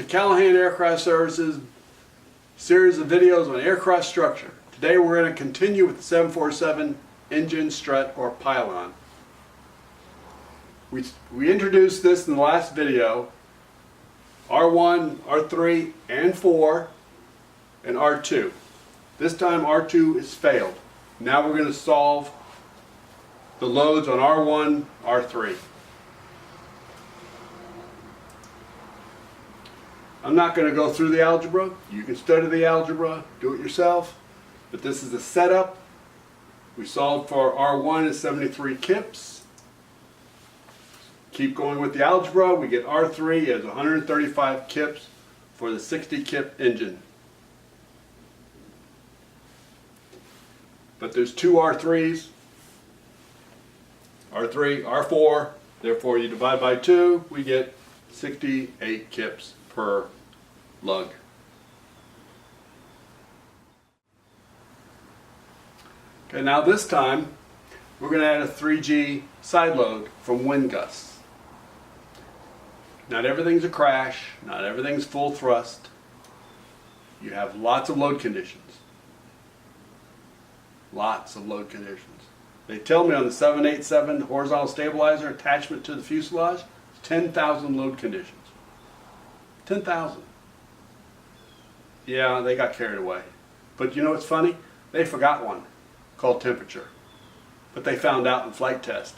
Callahan Aircraft Services series of videos on aircraft structure. Today we're going to continue with the 747 engine strut or pylon. We introduced this in the last video, R1, R3, and 4, and R2. This time R2 is failed. Now we're going to solve the loads on R1, R3. I'm not going to go through the algebra. You can study the algebra, do it yourself. But this is a setup. We solved for R1 is 73 kips. Keep going with the algebra. We get R3 as 135 kips for the 60 kip engine. But there's two R3s. R3, R4. Therefore you divide by 2, we get 68 kips per lug. Okay, now this time we're going to add a 3G side load from wind gusts. Not everything's a crash, not everything's full thrust. You have lots of load conditions. Lots of load conditions. They tell me on the 787 horizontal stabilizer attachment to the fuselage, 10,000 load conditions. 10,000. Yeah, they got carried away. But you know what's funny? They forgot one called temperature. But they found out in flight test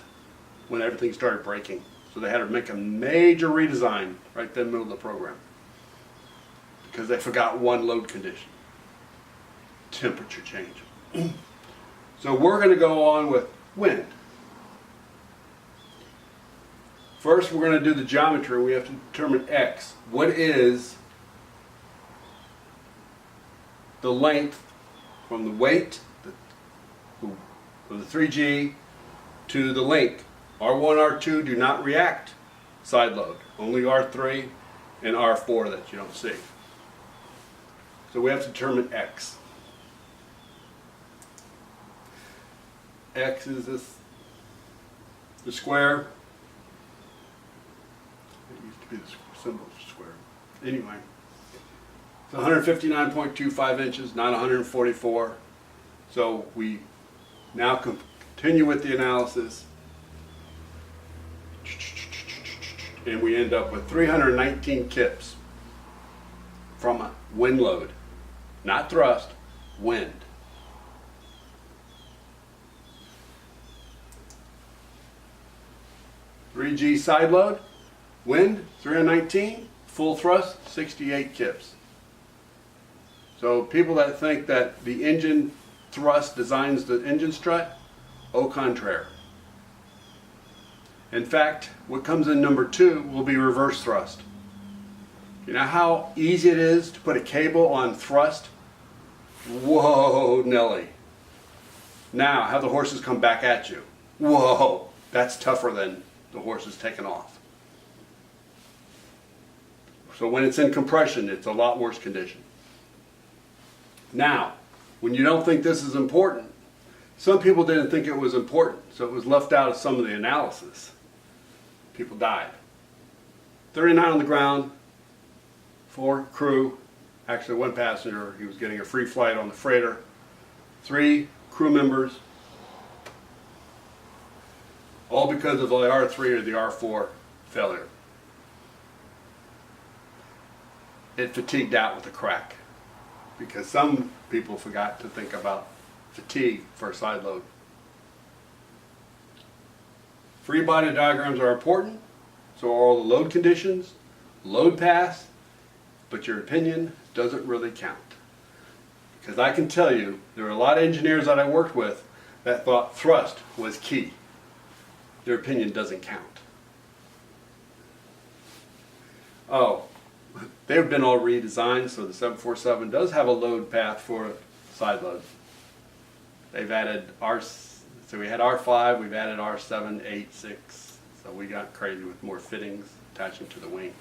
when everything started breaking. So they had to make a major redesign right then in the middle of the program. Because they forgot one load condition. Temperature change. So we're going to go on with wind. First we're going to do the geometry. We have to determine X. What is the length from the weight of the 3G to the link? R1, R2 do not react side load. Only R3 and R4 that you don't see. So we have to determine X. X is the square. It used to be the symbol of the square. Anyway, it's 159.25 inches, not 144. So we now continue with the analysis. And we end up with 319 kips from a wind load. Not thrust, wind. G side load, wind 319, full thrust 68 kips. So people that think that the engine thrust designs the engine strut, au contraire. In fact, what comes in number 2 will be reverse thrust. You know how easy it is to put a cable on thrust? Whoa, Nelly. Now have the horses come back at you. Whoa, that's tougher than the horse is taken off. So when it's in compression, it's a lot worse condition. Now, when you don't think this is important, some people didn't think it was important, so it was left out of some of the analysis. People died. 39 on the ground, 4 crew, actually 1 passenger, he was getting a free flight on the freighter, 3 crew members, all because of the R3 or the R4 failure. It fatigued out with a crack because some people forgot to think about fatigue for a side load. Free body diagrams are important, so are all the load conditions, load paths, but your opinion doesn't really count. Because I can tell you, there are a lot of engineers that I worked with that thought thrust was key. Their opinion doesn't count. Oh, they've been all redesigned, so the 747 does have a load path for side load. They've added so we had R5, we've added R7, 8, 6, so we got crazy with more fittings attaching to the wing.